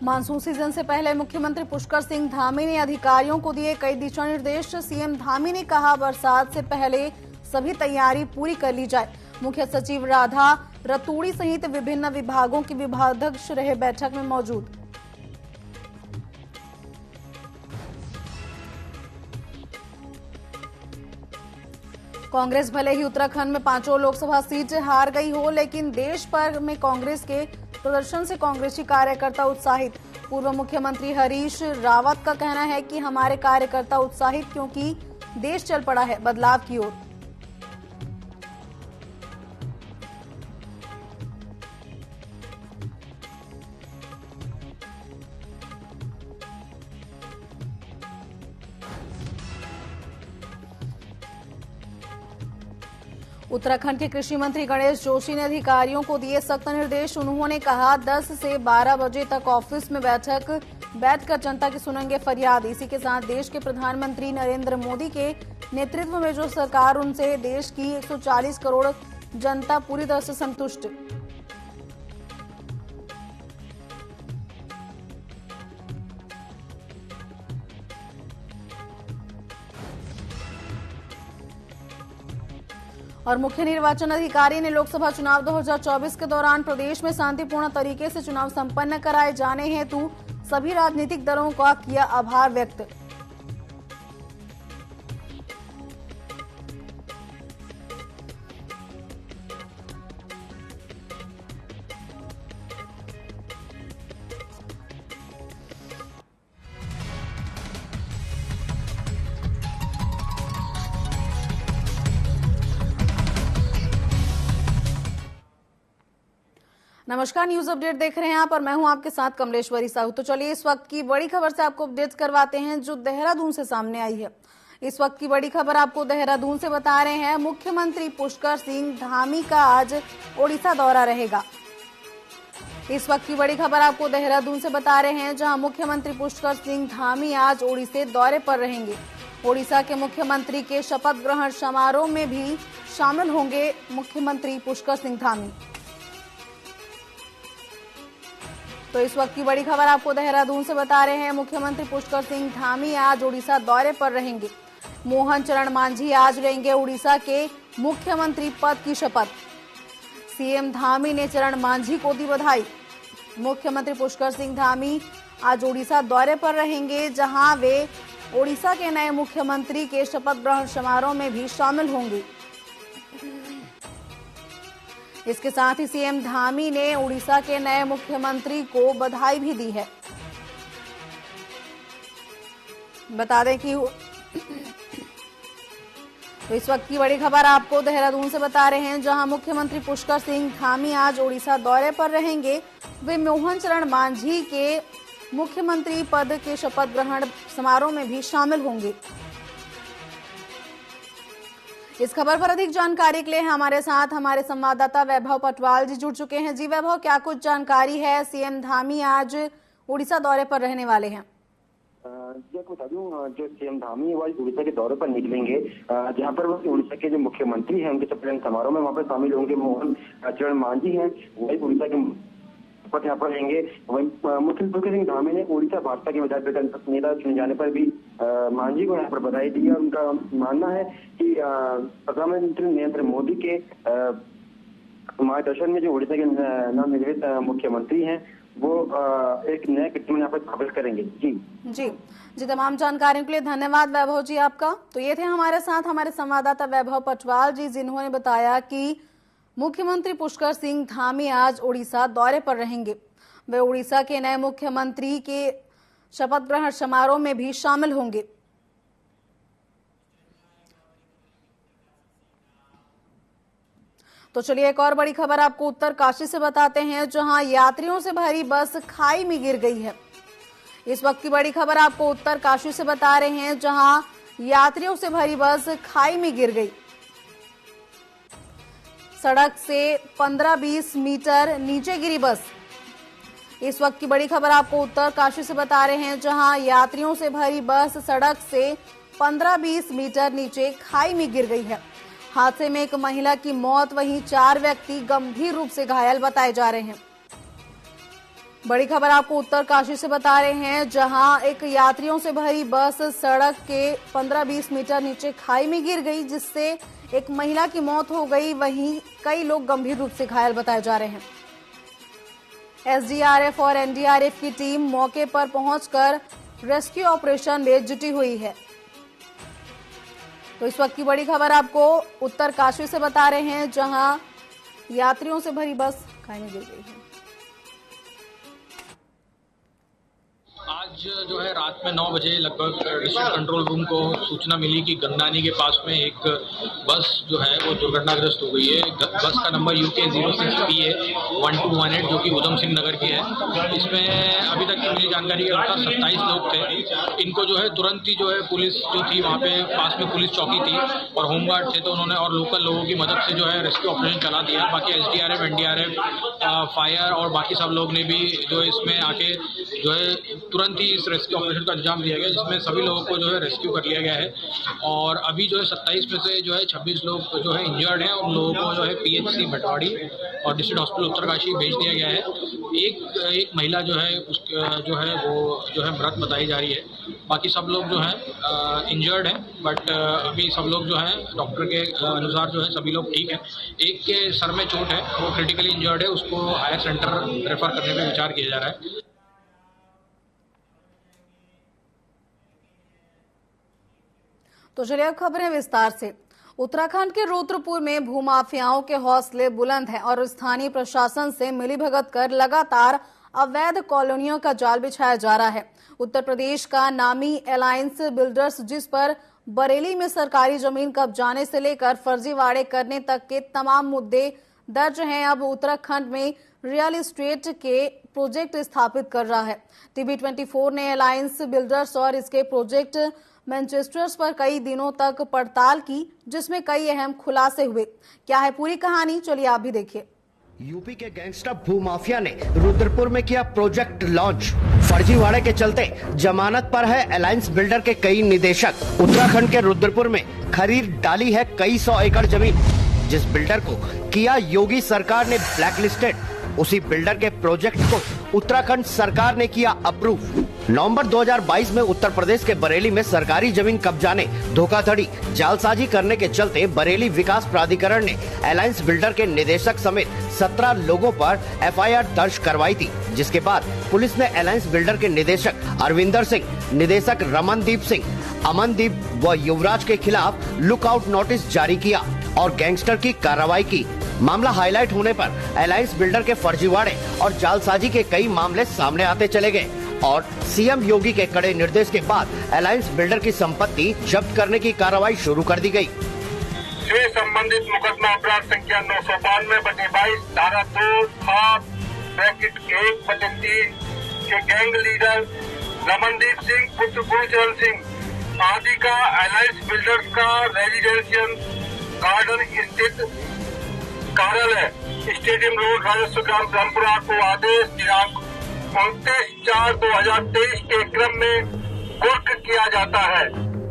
Monsoon season से पहले मुख्यमंत्री पुष्कर सिंह धामी ने अधिकारियों को दिए कई दिशा निर्देश। सीएम धामी ने कहा बरसात से पहले सभी तैयारी पूरी कर ली जाए। मुख्य सचिव राधा रतूड़ी सहित विभिन्न विभागों के विभागाध्यक्ष रहे बैठक में मौजूद। कांग्रेस भले ही उत्तराखंड में 5 लोकसभा सीट हार गई हो, लेकिन देश भर में कांग्रेस के प्रदर्शन से कांग्रेसी कार्यकर्ता उत्साहित। पूर्व मुख्यमंत्री हरीश रावत का कहना है कि हमारे कार्यकर्ता उत्साहित क्योंकि देश चल पड़ा है बदलाव की ओर। उत्तराखंड के कृषि मंत्री गणेश जोशी ने अधिकारियों को दिए सख्त निर्देश। उन्होंने कहा 10 से 12 बजे तक ऑफिस में बैठकर जनता की सुनेंगे फरियाद। इसी के साथ देश के प्रधानमंत्री नरेंद्र मोदी के नेतृत्व में जो सरकार, उनसे देश की 140 करोड़ जनता पूरी तरह से संतुष्ट। और मुख्य निर्वाचन अधिकारी ने लोकसभा चुनाव 2024 के दौरान प्रदेश में शांतिपूर्ण तरीके से चुनाव संपन्न कराए जाने हेतु सभी राजनीतिक दलों का किया आभार व्यक्त। नमस्कार, न्यूज अपडेट देख रहे हैं आप और मैं हूं आपके साथ कमलेश्वरी साहू। तो चलिए इस वक्त की बड़ी खबर से आपको अपडेट करवाते हैं जो देहरादून से सामने आई है। इस वक्त की बड़ी खबर आपको देहरादून से बता रहे हैं। मुख्यमंत्री पुष्कर सिंह धामी का आज ओडिशा दौरा रहेगा। इस वक्त की बड़ी खबर आपको देहरादून से बता रहे हैं, जहां मुख्यमंत्री पुष्कर सिंह धामी आज ओडिशा दौरे पर रहेंगे। ओडिशा के मुख्यमंत्री के शपथ ग्रहण समारोह में भी शामिल होंगे मुख्यमंत्री पुष्कर सिंह धामी। तो इस वक्त की बड़ी खबर आपको देहरादून से बता रहे हैं। मुख्यमंत्री पुष्कर सिंह धामी आज ओडिशा दौरे पर रहेंगे। मोहन चरण मांझी आज लेंगे ओडिशा के मुख्यमंत्री पद की शपथ। सीएम धामी ने चरण मांझी को दी बधाई। मुख्यमंत्री पुष्कर सिंह धामी आज ओडिशा दौरे पर रहेंगे, जहां वे ओडिशा के नए मुख्यमंत्री के शपथ ग्रहण समारोह में भी शामिल होंगे। इसके साथ ही सीएम धामी ने ओडिशा के नए मुख्यमंत्री को बधाई भी दी है। बता दें कि तो इस वक्त की बड़ी खबर आपको देहरादून से बता रहे हैं, जहां मुख्यमंत्री पुष्कर सिंह धामी आज ओडिशा दौरे पर रहेंगे। वे मोहन चरण मांझी के मुख्यमंत्री पद के शपथ ग्रहण समारोह में भी शामिल होंगे। इस खबर पर अधिक जानकारी के लिए हमारे साथ हमारे संवाददाता वैभव पटवाल जी जुड़ चुके हैं। जी वैभव, क्या कुछ जानकारी है? सीएम धामी आज उड़ीसा दौरे पर रहने वाले हैं। आपको बता दूं, जो सीएम धामी वो उड़ीसा के दौरे पर निकलेंगे, जहां पर वो उड़ीसा के जो मुख्यमंत्री हैं उनके शपथ ग्रहण समारोह में वहां पर शामिल होंगे। मोहन चरण मांझी हैं, वही उड़ीसा के शपथ यहाँ पर लेंगे। वही मुख्यमंत्री पुष्कर सिंह धामी ने उड़ीसा भाजपा के विधायक नेता चुने जाने पर भी मांझी को यहाँ पर बधाई दी है। उनका मानना है कि प्रधानमंत्री नरेंद्र मोदी के मार्गदर्शन में जो उड़ीसा के नवनिर्वाचित मुख्यमंत्री हैं वो एक नया कीर्तिमान यहाँ पर स्थापित करेंगे। जी, तमाम जानकारियों के लिए धन्यवाद वैभव जी आपका। तो ये थे हमारे साथ हमारे संवाददाता वैभव पटवाल जी, जिन्होंने बताया कि मुख्यमंत्री पुष्कर सिंह धामी आज ओडिशा दौरे पर रहेंगे। वे ओडिशा के नए मुख्यमंत्री के शपथ ग्रहण समारोह में भी शामिल होंगे। तो चलिए एक और बड़ी खबर आपको उत्तरकाशी से बताते हैं, जहां यात्रियों से भरी बस खाई में गिर गई है। इस वक्त की बड़ी खबर आपको उत्तरकाशी से बता रहे हैं, जहां यात्रियों से भरी बस खाई में गिर गई। सड़क से 15-20 मीटर नीचे गिरी बस। इस वक्त की बड़ी खबर आपको उत्तरकाशी से बता रहे हैं, जहां यात्रियों से भरी बस सड़क से 15-20 मीटर नीचे खाई में गिर गई है। हादसे में एक महिला की मौत, वहीं 4 व्यक्ति गंभीर रूप से घायल बताए जा रहे हैं। बड़ी खबर आपको उत्तरकाशी से बता रहे हैं, जहां एक यात्रियों से भरी बस सड़क के 15-20 मीटर नीचे खाई में गिर गई, जिससे एक महिला की मौत हो गई। वहीं कई लोग गंभीर रूप से घायल बताए जा रहे हैं। एसडीआरएफ और एनडीआरएफ की टीम मौके पर पहुंचकर रेस्क्यू ऑपरेशन में जुटी हुई है। तो इस वक्त की बड़ी खबर आपको उत्तरकाशी से बता रहे हैं, जहां यात्रियों से भरी बस खाई में गिर गई है। आज जो है रात में 9 बजे लगभग डिस्ट्रिक्ट कंट्रोल रूम को सूचना मिली कि गंगनानी के पास में एक बस जो है वो दुर्घटनाग्रस्त हो गई है। बस का नंबर UK 06PA 1218 जो कि उधम सिंह नगर की है। इसमें अभी तक की मिली जानकारी के अनुसार 27 लोग थे। इनको जो है तुरंत ही जो है पुलिस जो थी वहाँ पे पास में पुलिस चौकी थी और होमगार्ड थे, तो उन्होंने और लोकल लोगों की मदद से जो है रेस्क्यू ऑपरेशन चला दिया। बाकी SDRF, NDRF, फायर और बाकी सब लोग ने भी जो इसमें आके जो है तुरंत ही इस रेस्क्यू ऑपरेशन का अंजाम दिया गया, जिसमें सभी लोगों को जो है रेस्क्यू कर लिया गया है। और अभी जो है 27 में से जो है 26 लोग जो है इंजर्ड हैं। उन लोगों को जो है PHC भटवाड़ी और डिस्ट्रिक्ट हॉस्पिटल उत्तरकाशी भेज दिया गया है। एक महिला जो है जो है वो जो है मृत बताई जा रही है। बाकी सब लोग जो है इंजर्ड हैं, बट अभी सब लोग जो है डॉक्टर के अनुसार जो है सभी लोग ठीक है। एक के सर में चोट है, वो क्रिटिकली इंजर्ड है, उसको हायर सेंटर रेफर करने पर विचार किया जा रहा है। तो चलिए अब खबरें विस्तार से। उत्तराखंड के रुद्रपुर में भूमाफियाओं के हौसले बुलंद हैं और स्थानीय प्रशासन से मिलीभगत कर लगातार अवैध कॉलोनियों का जाल बिछाया जा रहा है। उत्तर प्रदेश का नामी अलायंस बिल्डर्स, जिस पर बरेली में सरकारी जमीन कब्जाने से लेकर फर्जीवाड़े करने तक के तमाम मुद्दे दर्ज हैं, अब उत्तराखंड में रियल एस्टेट के प्रोजेक्ट स्थापित कर रहा है। TV24 ने अलायंस बिल्डर्स और इसके प्रोजेक्ट मैनचेस्टर्स पर कई दिनों तक पड़ताल की, जिसमें कई अहम खुलासे हुए। क्या है पूरी कहानी, चलिए आप भी देखिए। यूपी के गैंगस्टर भूमाफिया ने रुद्रपुर में किया प्रोजेक्ट लॉन्च। फर्जीवाड़े के चलते जमानत पर है अलायंस बिल्डर के कई निदेशक। उत्तराखंड के रुद्रपुर में खरीद डाली है कई 100 एकड़ जमीन, जिस बिल्डर को किया योगी सरकार ने ब्लैकलिस्टेड, उसी बिल्डर के प्रोजेक्ट को उत्तराखंड सरकार ने किया अप्रूव। नवंबर 2022 में उत्तर प्रदेश के बरेली में सरकारी जमीन कब्जाने, धोखाधड़ी, जालसाजी करने के चलते बरेली विकास प्राधिकरण ने अलायंस बिल्डर के निदेशक समेत 17 लोगों पर FIR दर्ज करवाई थी, जिसके बाद पुलिस ने अलायंस बिल्डर के निदेशक अरविंदर सिंह, निदेशक रमनदीप सिंह, अमनदीप व युवराज के खिलाफ लुकआउट नोटिस जारी किया और गैंगस्टर की कार्रवाई की। मामला हाईलाइट होने पर अलायंस बिल्डर के फर्जीवाड़े और जालसाजी के कई मामले सामने आते चले गए और CM योगी के कड़े निर्देश के बाद अलायंस बिल्डर की संपत्ति जब्त करने की कार्रवाई शुरू कर दी गई। से संबंधित मुकदमा अपराध संख्या 992/22 धारा 2(1)(3) के गैंग लीडर रमनदीप सिंह पुत्र गुरचरण सिंह आदि का अलायंस बिल्डर्स का रेजिडेंशियल गार्डन स्थित कार्यालय स्टेडियम रोड, राजस्व ग्राम ब्रह्मपुरा को आदेश दिनांक 29/4/2023 के क्रम में कुर्क किया जाता है।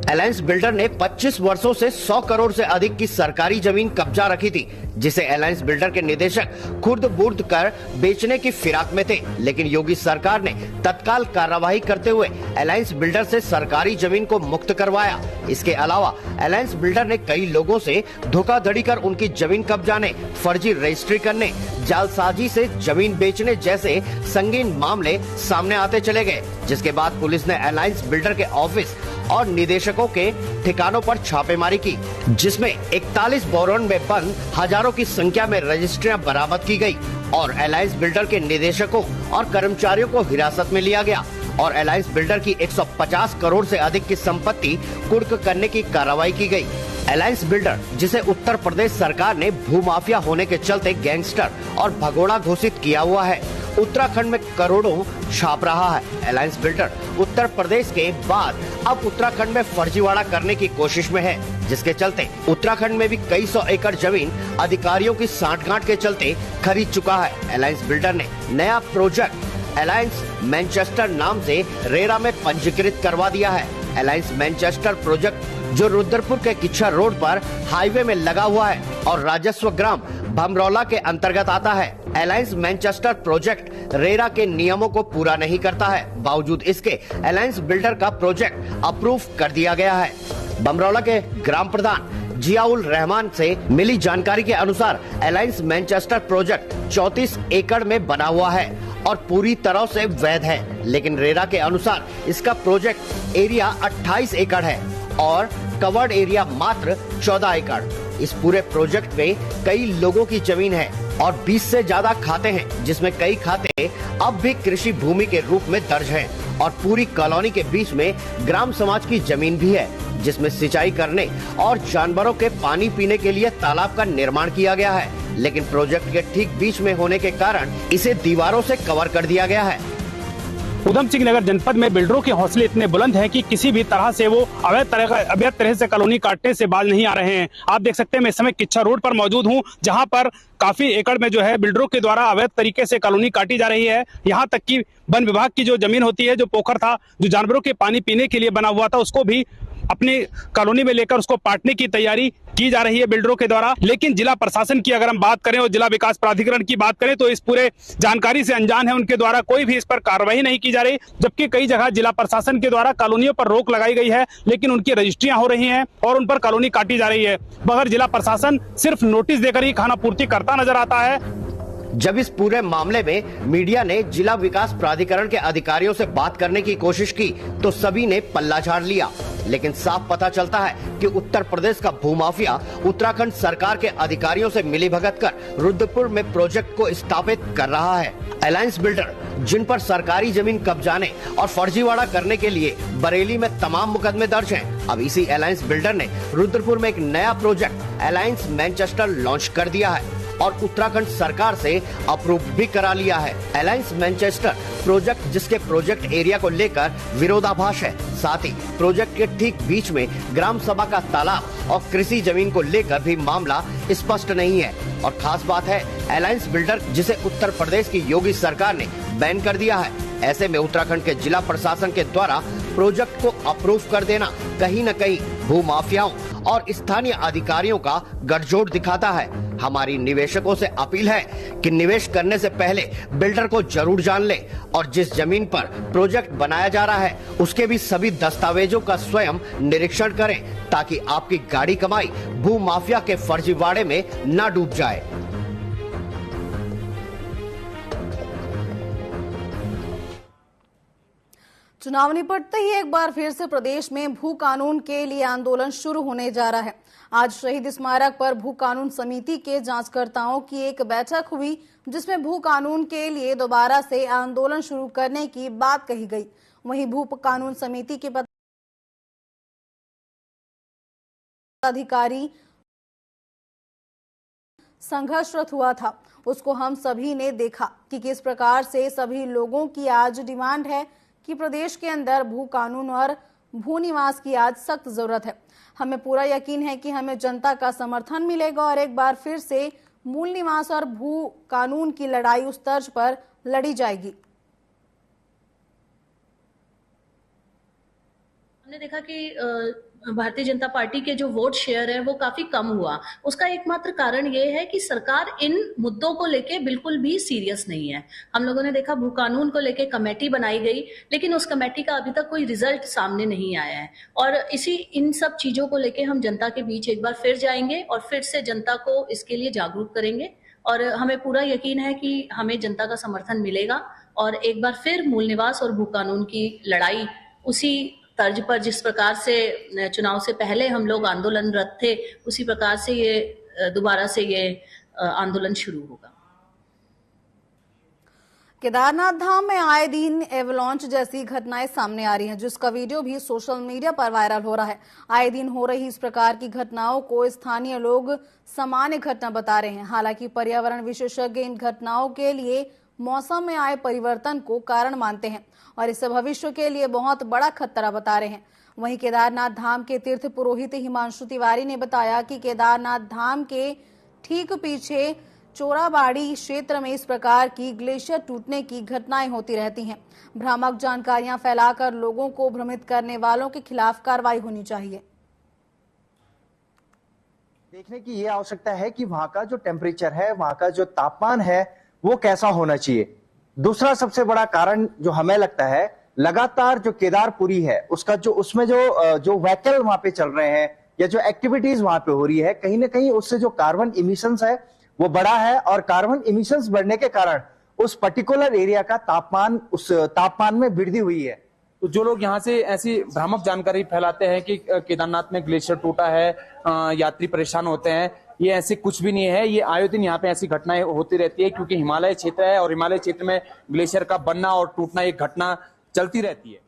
अलायंस बिल्डर ने 25 वर्षों से 100 करोड़ से अधिक की सरकारी जमीन कब्जा रखी थी, जिसे अलायंस बिल्डर के निदेशक खुर्द बुर्द कर बेचने की फिराक में थे। लेकिन योगी सरकार ने तत्काल कार्रवाई करते हुए अलायंस बिल्डर से सरकारी जमीन को मुक्त करवाया। इसके अलावा अलायंस बिल्डर ने कई लोगों से धोखाधड़ी कर उनकी जमीन कब्जाने, फर्जी रजिस्ट्री करने, जालसाजी से जमीन बेचने जैसे संगीन मामले सामने आते चले गए, जिसके बाद पुलिस ने अलायंस बिल्डर के ऑफिस और निदेशकों के ठिकानों पर छापेमारी की, जिसमें 41 बोरन में बंद हजारों की संख्या में रजिस्ट्रियां बरामद की गई और अलायंस बिल्डर के निदेशकों और कर्मचारियों को हिरासत में लिया गया और अलायंस बिल्डर की 150 करोड़ से अधिक की संपत्ति कुर्क करने की कार्रवाई की गई। अलायंस बिल्डर, जिसे उत्तर प्रदेश सरकार ने भूमाफिया होने के चलते गैंगस्टर और भगोड़ा घोषित किया हुआ है, उत्तराखंड में करोड़ों छाप रहा है। अलायंस बिल्डर उत्तर प्रदेश के बाद अब उत्तराखंड में फर्जीवाड़ा करने की कोशिश में है, जिसके चलते उत्तराखंड में भी कई 100 एकड़ जमीन अधिकारियों की सांठगांठ के चलते खरीद चुका है। अलायंस बिल्डर ने नया प्रोजेक्ट अलायंस मैनचेस्टर नाम से रेरा में पंजीकृत करवा दिया है। अलायंस मैनचेस्टर प्रोजेक्ट जो रुद्रपुर के किच्छा रोड पर हाईवे में लगा हुआ है और राजस्व ग्राम भमरौला के अंतर्गत आता है। अलायंस मैनचेस्टर प्रोजेक्ट रेरा के नियमों को पूरा नहीं करता है, बावजूद इसके अलायंस बिल्डर का प्रोजेक्ट अप्रूव कर दिया गया है। भमरौला के ग्राम प्रधान जियाउल रहमान से मिली जानकारी के अनुसार अलायंस मैनचेस्टर प्रोजेक्ट 34 एकड़ में बना हुआ है और पूरी तरह से वैध है, लेकिन रेरा के अनुसार इसका प्रोजेक्ट एरिया 28 एकड़ है और कवर्ड एरिया मात्र 14 एकड़। इस पूरे प्रोजेक्ट पे कई लोगों की जमीन है और 20 से ज्यादा खाते हैं, जिसमें कई खाते अब भी कृषि भूमि के रूप में दर्ज हैं और पूरी कॉलोनी के बीच में ग्राम समाज की जमीन भी है, जिसमें सिंचाई करने और जानवरों के पानी पीने के लिए तालाब का निर्माण किया गया है, लेकिन प्रोजेक्ट के ठीक बीच में होने के कारण इसे दीवारों से कवर कर दिया गया है। उधम सिंह नगर जनपद में बिल्डरों के हौसले इतने बुलंद हैं कि किसी भी तरह से वो अवैध तरह से कॉलोनी काटने से बाज नहीं आ रहे हैं। आप देख सकते हैं मैं इस समय किच्छा रोड पर मौजूद हूं, जहां पर काफी एकड़ में जो है बिल्डरों के द्वारा अवैध तरीके से कॉलोनी काटी जा रही है। यहां तक कि वन विभाग की जो जमीन होती है, जो पोखर था, जो जानवरों के पानी पीने के लिए बना हुआ था, उसको भी अपनी कॉलोनी में लेकर उसको पाटने की तैयारी की जा रही है बिल्डरों के द्वारा। लेकिन जिला प्रशासन की अगर हम बात करें और जिला विकास प्राधिकरण की बात करें तो इस पूरे जानकारी से अनजान है, उनके द्वारा कोई भी इस पर कार्रवाई नहीं की जा रही, जबकि कई जगह जिला प्रशासन के द्वारा कॉलोनियों पर रोक लगाई गई है, लेकिन उनकी रजिस्ट्रियां हो रही हैं और उन पर कॉलोनी काटी जा रही है, मगर जिला प्रशासन सिर्फ नोटिस देकर ही खाना पूर्ति करता नजर आता है। जब इस पूरे मामले में मीडिया ने जिला विकास प्राधिकरण के अधिकारियों से बात करने की कोशिश की तो सभी ने पल्ला झाड़ लिया, लेकिन साफ पता चलता है कि उत्तर प्रदेश का भूमाफिया उत्तराखंड सरकार के अधिकारियों से मिलीभगत कर रुद्रपुर में प्रोजेक्ट को स्थापित कर रहा है। अलायंस बिल्डर जिन पर सरकारी जमीन कब्जाने और फर्जीवाड़ा करने के लिए बरेली में तमाम मुकदमे दर्ज हैं, अब इसी अलायंस बिल्डर ने रुद्रपुर में एक नया प्रोजेक्ट अलायंस मैनचेस्टर लॉन्च कर दिया है और उत्तराखंड सरकार से अप्रूव भी करा लिया है। अलायंस मैनचेस्टर प्रोजेक्ट, जिसके प्रोजेक्ट एरिया को लेकर विरोधाभास है, साथ ही प्रोजेक्ट के ठीक बीच में ग्राम सभा का तालाब और कृषि जमीन को लेकर भी मामला स्पष्ट नहीं है। और खास बात है, अलायंस बिल्डर जिसे उत्तर प्रदेश की योगी सरकार ने बैन कर दिया है, ऐसे में उत्तराखंड के जिला प्रशासन के द्वारा प्रोजेक्ट को अप्रूव कर देना कहीं न कहीं भूमाफियाओं और स्थानीय अधिकारियों का गठजोड़ दिखाता है। हमारी निवेशकों से अपील है कि निवेश करने से पहले बिल्डर को जरूर जान ले और जिस जमीन पर प्रोजेक्ट बनाया जा रहा है उसके भी सभी दस्तावेजों का स्वयं निरीक्षण करें, ताकि आपकी गाड़ी कमाई भूमाफिया के फर्जीवाड़े में न डूब जाए। चुनाव निपटते ही एक बार फिर से प्रदेश में भू कानून के लिए आंदोलन शुरू होने जा रहा है। आज शहीद स्मारक पर भू कानून समिति के जांचकर्ताओं की एक बैठक हुई, जिसमें भू कानून के लिए दोबारा से आंदोलन शुरू करने की बात कही गई। वहीं भू कानून समिति के पदाधिकारी संघर्षरत हुआ था, उसको हम सभी ने देखा कि किस प्रकार से सभी लोगों की आज डिमांड है कि प्रदेश के अंदर भू कानून और भू निवास की आज सख्त जरूरत है। हमें पूरा यकीन है कि हमें जनता का समर्थन मिलेगा और एक बार फिर से मूल निवास और भू कानून की लड़ाई उस तर्ज पर लड़ी जाएगी। हमने देखा कि भारतीय जनता पार्टी के जो वोट शेयर है वो काफी कम हुआ। उसका एकमात्र कारण ये है कि सरकार इन मुद्दों को लेके बिल्कुल भी सीरियस नहीं है। हम लोगों ने देखा भू कानून को लेके कमेटी बनाई गई, लेकिन उस कमेटी का अभी तक कोई रिजल्ट सामने नहीं आया है। और इन सब चीजों को लेके हम जनता के बीच एक बार फिर जाएंगे और फिर से जनता को इसके लिए जागरूक करेंगे और हमें पूरा यकीन है कि हमें जनता का समर्थन मिलेगा और एक बार फिर मूल निवास और भू कानून की लड़ाई उसी तर्ज पर जिस प्रकार से चुनाव से पहले हम लोग आंदोलनरत थे, उसी प्रकार से ये दोबारा से ये आंदोलन शुरू होगा। केदारनाथ धाम में आए दिन एवलॉन्च जैसी घटनाएं सामने आ रही हैं, जिसका वीडियो भी सोशल मीडिया पर वायरल हो रहा है। आए दिन हो रही इस प्रकार की घटनाओं को स्थानीय लोग सामान्य घटना बता रहे हैं। हालांकि पर्यावरण विशेषज्ञ इन घटनाओं के लिए मौसम में आए परिवर्तन को कारण मानते हैं और इसे भविष्य के लिए बहुत बड़ा खतरा बता रहे हैं। वहीं केदारनाथ धाम के तीर्थ पुरोहित हिमांशु तिवारी ने बताया कि केदारनाथ धाम के ठीक पीछे चोराबाड़ी क्षेत्र में इस प्रकार की ग्लेशियर टूटने की घटनाएं होती रहती हैं। भ्रामक जानकारियां फैलाकर लोगों को भ्रमित करने वालों के खिलाफ कार्रवाई होनी चाहिए। देखने की ये आवश्यकता है कि वहां का जो टेम्परेचर है, वहां का जो तापमान है, वो कैसा होना चाहिए। दूसरा सबसे बड़ा कारण जो हमें लगता है, लगातार जो केदारपुरी है उसका उसमें जो व्हीकल वहां पे चल रहे हैं या जो एक्टिविटीज वहां पे हो रही है, कहीं ना कहीं उससे जो कार्बन इमिशंस है वो बढ़ा है, और कार्बन इमिशंस बढ़ने के कारण उस पर्टिकुलर एरिया का उस तापमान में वृद्धि हुई है। तो जो लोग यहाँ से ऐसी भ्रामक जानकारी फैलाते हैं कि केदारनाथ में ग्लेशियर टूटा है, यात्री परेशान होते हैं, ये ऐसे कुछ भी नहीं है। ये आए दिन यहाँ पे ऐसी घटनाएं होती रहती है, क्योंकि हिमालय क्षेत्र है और हिमालय क्षेत्र में ग्लेशियर का बनना और टूटना एक घटना चलती रहती है।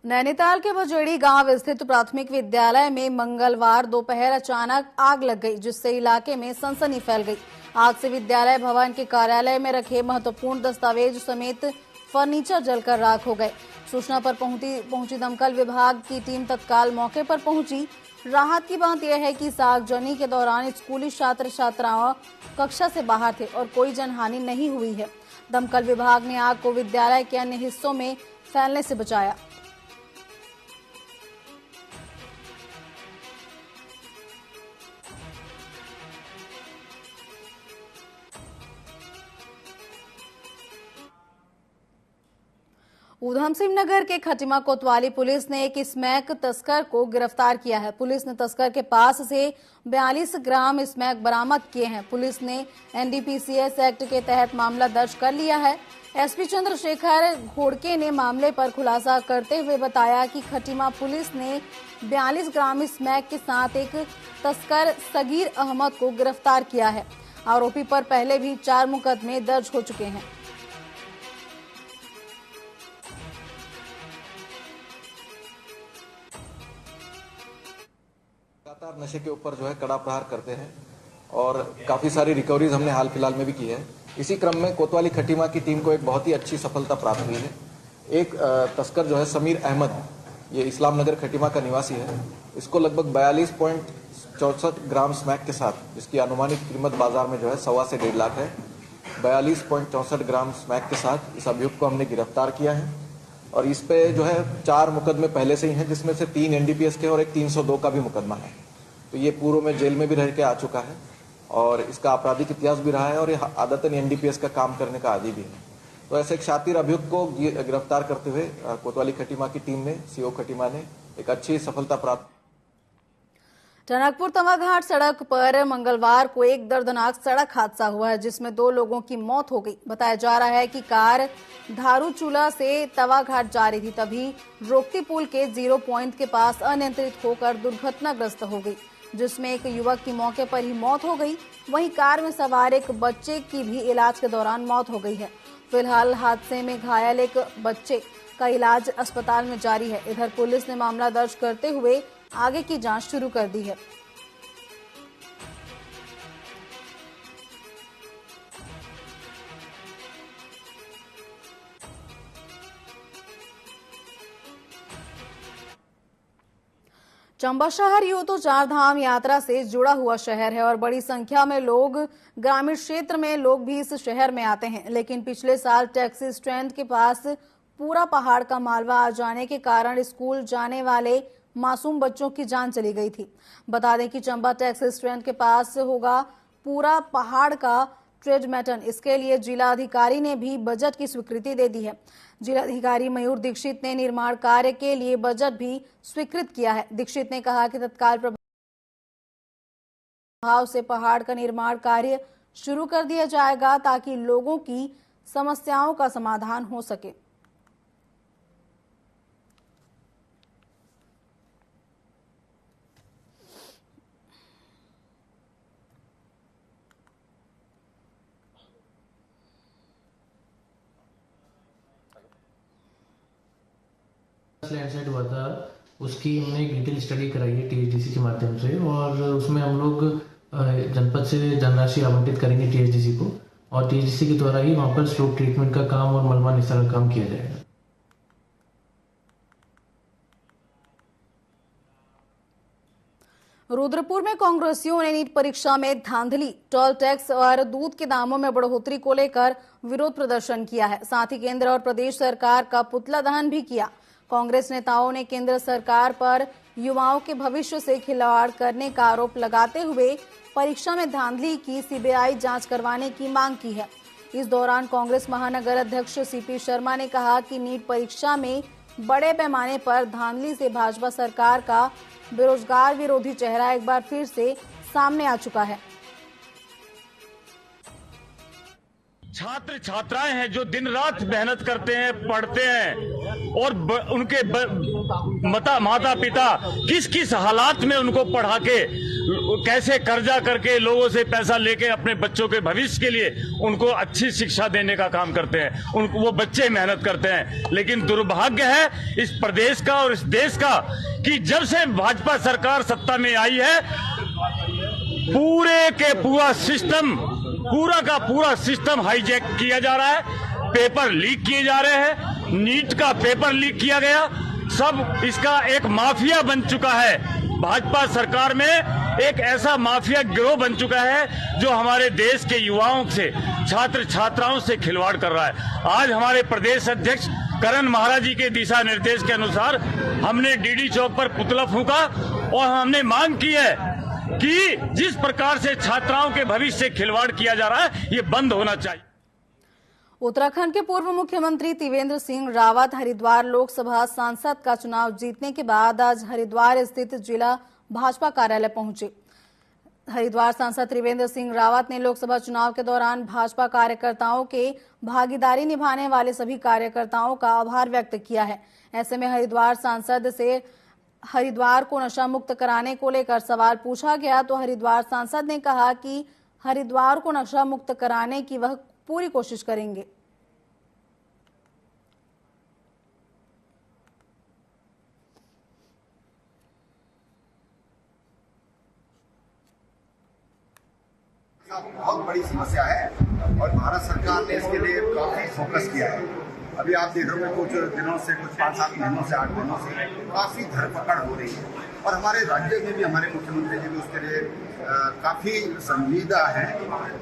नैनीताल के बजेड़ी गांव स्थित प्राथमिक विद्यालय में मंगलवार दोपहर अचानक आग लग गई, जिससे इलाके में सनसनी फैल गई। आग से विद्यालय भवन के कार्यालय में रखे महत्वपूर्ण दस्तावेज समेत फर्नीचर जलकर राख हो गए। सूचना पर पहुंची दमकल विभाग की टीम तत्काल मौके पर पहुंची। राहत की बात यह है कि इस आगजनी के दौरान स्कूली छात्र छात्राओं कक्षा से बाहर थे और कोई जनहानि नहीं हुई है। दमकल विभाग ने आग को विद्यालय के अन्य हिस्सों में फैलने से बचाया। उधम सिंह नगर के खटीमा कोतवाली पुलिस ने एक स्मैक तस्कर को गिरफ्तार किया है। पुलिस ने तस्कर के पास से 42 ग्राम स्मैक बरामद किए हैं। पुलिस ने एनडीपीसी एक्ट के तहत मामला दर्ज कर लिया है। एसपी चंद्रशेखर घोड़के ने मामले पर खुलासा करते हुए बताया कि खटीमा पुलिस ने 42 ग्राम स्मैक के साथ एक तस्कर सगीर अहमद को गिरफ्तार किया है। आरोपी पर पहले भी 4 मुकदमे दर्ज हो चुके हैं। लगातार नशे के ऊपर जो है कड़ा प्रहार करते हैं और काफी सारी रिकवरीज हमने हाल फिलहाल में भी की है। इसी क्रम में कोतवाली खटीमा की टीम को एक बहुत ही अच्छी सफलता प्राप्त हुई है। एक तस्कर जो है समीर अहमद, ये इस्लाम नगर खटीमा का निवासी है, इसको लगभग 42.64 ग्राम स्मैक के साथ, जिसकी अनुमानित कीमत बाजार में जो है 1.25 से 1.5 लाख है, 42.64 ग्राम स्मैक के साथ इस अभियुक्त को हमने गिरफ्तार किया है। और इस पे जो है 4 मुकदमे पहले से ही हैं, जिसमें से 3 एनडीपीएस के और एक 302 का भी मुकदमा है। तो ये पूर्व में जेल में भी रह के आ चुका है और इसका आपराधिक इतिहास भी रहा है और ये आदतन एनडीपीएस का काम करने का आदी भी है। तो ऐसे एक शातिर अभियुक्त को गिरफ्तार करते हुए कोतवाली खटीमा की टीम ने, सीओ खटीमा ने एक अच्छी सफलता प्राप्त। टनकपुर तवाघाट सड़क पर मंगलवार को एक दर्दनाक सड़क हादसा हुआ है, जिसमें 2 लोगों की मौत हो गई। बताया जा रहा है कि कार धारूचूला से तवाघाट जा रही थी, तभी रोकती पुल के 0 पॉइंट के पास अनियंत्रित होकर दुर्घटनाग्रस्त हो गई, जिसमें एक युवक की मौके पर ही मौत हो गई। वहीं कार में सवार एक बच्चे की भी इलाज के दौरान मौत हो गई है। फिलहाल हादसे में घायल एक बच्चे का इलाज अस्पताल में जारी है। इधर पुलिस ने मामला दर्ज करते हुए आगे की जांच शुरू कर दी है। चंबा शहर यूं तो 4 धाम यात्रा से जुड़ा हुआ शहर है और बड़ी संख्या में लोग ग्रामीण क्षेत्र में लोग भी इस शहर में आते हैं, लेकिन पिछले साल टैक्सी स्टैंड के पास पूरा पहाड़ का मालवा आ जाने के कारण स्कूल जाने वाले मासूम बच्चों की जान चली गई थी। बता दें कि चंबा टैक्सी स्टैंड के पास होगा पूरा पहाड़ का ट्रेडमेटन। इसके लिए जिलाधिकारी ने भी बजट की स्वीकृति दे दी है। जिलाधिकारी मयूर दीक्षित ने निर्माण कार्य के लिए बजट भी स्वीकृत किया है। दीक्षित ने कहा कि तत्काल प्रभाव से पहाड़ का निर्माण कार्य शुरू कर दिया जाएगा ताकि लोगों की समस्याओं का समाधान हो सके। लैंडस्लाइड हुआ था, उसकी हमने एक डिटेल स्टडी कराई है टीएचडीसी के माध्यम से, और उसमें हम लोग जनपद से धनराशि आवंटित करेंगे टीएचडीसी को, और टीएचडीसी के द्वारा ही वहां पर स्लोप ट्रीटमेंट का काम और मलबा निस्तारण का काम किया जाएगा। रुद्रपुर में कांग्रेसियों ने नीट परीक्षा में धांधली, टोल टैक्स और दूध के दामों में बढ़ोतरी को लेकर विरोध प्रदर्शन किया है। साथ ही केंद्र और प्रदेश सरकार का पुतला दहन भी किया। कांग्रेस नेताओं ने केंद्र सरकार पर युवाओं के भविष्य से खिलवाड़ करने का आरोप लगाते हुए परीक्षा में धांधली की सीबीआई जांच करवाने की मांग की है। इस दौरान कांग्रेस महानगर अध्यक्ष सीपी शर्मा ने कहा कि नीट परीक्षा में बड़े पैमाने पर धांधली से भाजपा सरकार का बेरोजगार विरोधी चेहरा एक बार फिर से सामने आ चुका है। छात्र छात्राएं हैं जो दिन रात मेहनत करते हैं, पढ़ते हैं और उनके माता पिता किस किस हालात में उनको पढ़ा के कैसे कर्जा करके लोगों से पैसा लेके अपने बच्चों के भविष्य के लिए उनको अच्छी शिक्षा देने का काम करते हैं। उनको वो बच्चे मेहनत करते हैं, लेकिन दुर्भाग्य है इस प्रदेश का और इस देश का कि जब से भाजपा सरकार सत्ता में आई है पूरे के पूरा सिस्टम पूरा का पूरा सिस्टम हाईजैक किया जा रहा है। पेपर लीक किए जा रहे हैं, नीट का पेपर लीक किया गया, सब इसका एक माफिया बन चुका है। भाजपा सरकार में एक ऐसा माफिया गिरोह बन चुका है जो हमारे देश के युवाओं से, छात्र छात्राओं से खिलवाड़ कर रहा है। आज हमारे प्रदेश अध्यक्ष करण महाराज जी के दिशा निर्देश के अनुसार हमने डीडी चौक पर पुतला फूंका और हमने मांग की है कि जिस प्रकार से छात्राओं के भविष्य से खिलवाड़ किया जा रहा है ये बंद होना चाहिए। उत्तराखंड के पूर्व मुख्यमंत्री त्रिवेंद्र सिंह रावत हरिद्वार लोकसभा सांसद का चुनाव जीतने के बाद आज हरिद्वार स्थित जिला भाजपा कार्यालय पहुंचे। हरिद्वार सांसद त्रिवेंद्र सिंह रावत ने लोकसभा चुनाव के दौरान भाजपा कार्यकर्ताओं के भागीदारी निभाने वाले सभी कार्यकर्ताओं का आभार व्यक्त किया है। ऐसे में हरिद्वार सांसद से हरिद्वार को नशा मुक्त कराने को लेकर सवाल पूछा गया तो हरिद्वार सांसद ने कहा कि हरिद्वार को नशा मुक्त कराने की वह पूरी कोशिश करेंगे। बहुत बड़ी समस्या है और भारत सरकार ने इसके लिए काफी फोकस किया है। अभी आप देख रहे हो कुछ दिनों से, कुछ 5-7 महीनों से, 8 महीनों से काफी धरपकड़ हो रही है और हमारे राज्य में भी हमारे मुख्यमंत्री जी भी उसके लिए काफी संजीदा है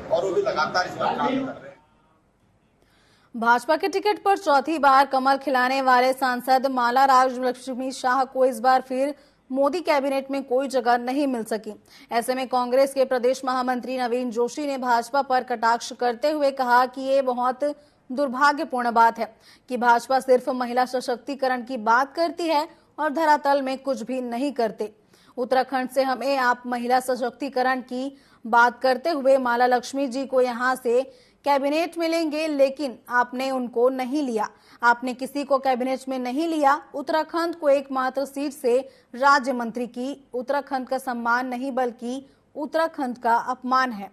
और वो भी लगातार इस पर काम कर रहे हैं। भाजपा के टिकट पर चौथी बार कमल खिलाने वाले सांसद माला राज्यलक्ष्मी शाह को इस बार फिर मोदी कैबिनेट में कोई जगह नहीं मिल सकी। ऐसे में कांग्रेस के प्रदेश महामंत्री नवीन जोशी ने भाजपा पर कटाक्ष करते हुए कहा कि ये बहुत दुर्भाग्यपूर्ण बात है कि भाजपा सिर्फ महिला सशक्तिकरण की बात करती है और धरातल में कुछ भी नहीं करते। उत्तराखंड से हमें आप महिला सशक्तिकरण की बात करते हुए माला लक्ष्मी जी को यहां से कैबिनेट में लेंगे, लेकिन आपने उनको नहीं लिया। आपने किसी को कैबिनेट में नहीं लिया। उत्तराखंड को एकमात्र सीट से राज्य मंत्री की उत्तराखंड का सम्मान नहीं बल्कि उत्तराखंड का अपमान है।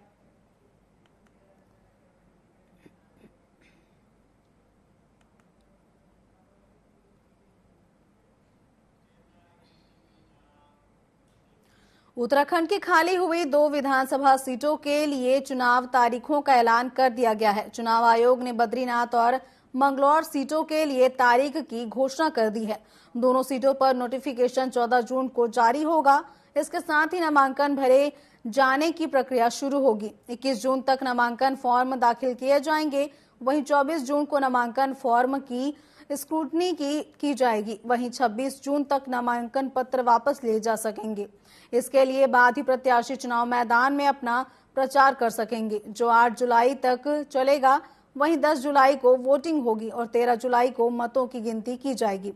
उत्तराखंड की खाली हुई 2 विधानसभा सीटों के लिए चुनाव तारीखों का ऐलान कर दिया गया है। चुनाव आयोग ने बद्रीनाथ और मंगलौर सीटों के लिए तारीख की घोषणा कर दी है। दोनों सीटों पर नोटिफिकेशन 14 जून को जारी होगा। इसके साथ ही नामांकन भरे जाने की प्रक्रिया शुरू होगी। 21 जून तक नामांकन फॉर्म दाखिल किए जाएंगे। वहीं 24 जून को नामांकन फॉर्म की स्क्रूटनी की जाएगी। वहीं 26 जून तक नामांकन पत्र वापस लिए जा सकेंगे। इसके लिए बाद ही प्रत्याशी चुनाव मैदान में अपना प्रचार कर सकेंगे, जो 8 जुलाई तक चलेगा। वहीं 10 जुलाई को वोटिंग होगी और 13 जुलाई को मतों की गिनती की जाएगी।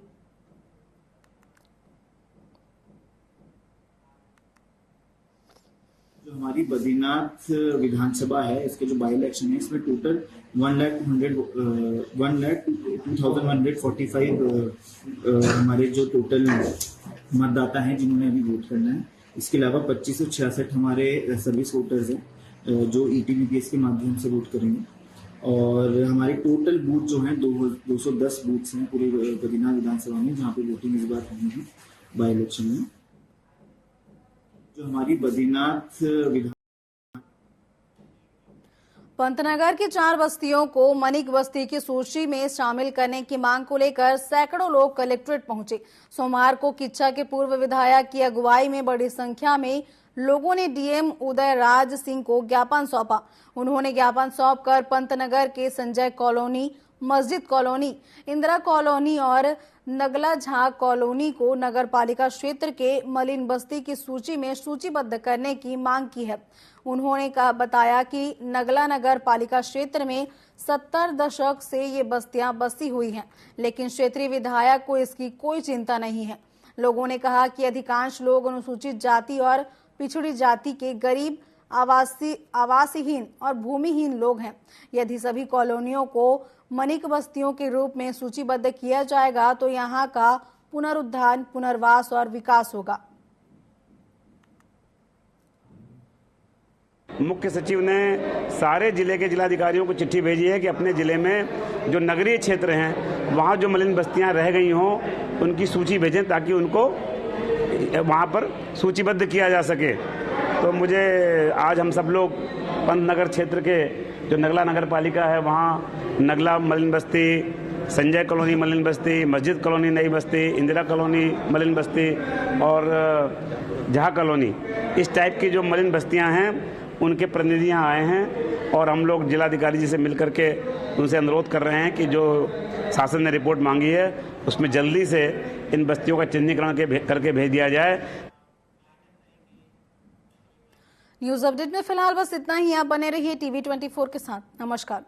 जो हमारी बद्रीनाथ विधानसभा है, इसके जो बाई इलेक्शन है, इसमें टोटल 1,21,45 हमारे जो टोटल मतदाता हैं जिन्होंने अभी वोट करना है। इसके अलावा 2566 हमारे सर्विस वोटर्स हैं जो ETVPS के माध्यम से वोट करेंगे और हमारे टोटल बूथ जो हैं 210 बूथ्स हैं पूरे बद्रीनाथ विधानसभा में, जहाँ पे वोटिंग इस बार होनी है बाई इलेक्शन में। जो हमारी बद्रीनाथ पंतनगर की 4 बस्तियों को मनिक बस्ती की सूची में शामिल करने की मांग को लेकर सैकड़ों लोग कलेक्ट्रेट पहुंचे। सोमवार को किच्छा के पूर्व विधायक की अगुवाई में बड़ी संख्या में लोगों ने डीएम उदय राज सिंह को ज्ञापन सौंपा। उन्होंने ज्ञापन सौंपकर पंतनगर के संजय कॉलोनी, मस्जिद कॉलोनी, इंदिरा कॉलोनी और नगला झा कॉलोनी को नगर पालिका क्षेत्र के मलिन बस्ती की सूची में सूचीबद्ध करने की मांग की है। उन्होंने बताया कि नगला नगर पालिका क्षेत्र में 70 दशक से ये बस्तियां बसी हुई हैं, लेकिन क्षेत्रीय विधायक को इसकी कोई चिंता नहीं है। लोगों ने कहा कि अधिकांश लोग अनुसूचित जाति और पिछड़ी जाति के गरीब, आवासहीन और भूमिहीन लोग हैं। यदि सभी कॉलोनियों को मनिक बस्तियों के रूप में सूचीबद्ध किया जाएगा तो यहाँ का पुनरुद्धार, पुनर्वास और विकास होगा। मुख्य सचिव ने सारे जिले के जिलाधिकारियों को चिट्ठी भेजी है कि अपने जिले में जो नगरीय क्षेत्र हैं वहाँ जो मलिन बस्तियाँ रह गई हों उनकी सूची भेजें ताकि उनको वहाँ पर सूचीबद्ध किया जा सके। तो मुझे आज हम सब लोग पंतनगर क्षेत्र के जो नगला नगर पालिका है वहाँ नगला मलिन बस्ती, संजय कॉलोनी मलिन बस्ती, मस्जिद कॉलोनी नई बस्ती, इंदिरा कॉलोनी मलिन बस्ती और झा कॉलोनी, इस टाइप की जो मलिन बस्तियाँ हैं उनके प्रतिनिधि यहाँ आए हैं और हम लोग जिलाधिकारी जी से मिलकर के उनसे अनुरोध कर रहे हैं कि जो शासन ने रिपोर्ट मांगी है उसमें जल्दी से इन बस्तियों का चिन्हीकरण करके भेज दिया जाए। न्यूज अपडेट में फिलहाल बस इतना ही। आप बने रहिए टीवी 24 के साथ। नमस्कार।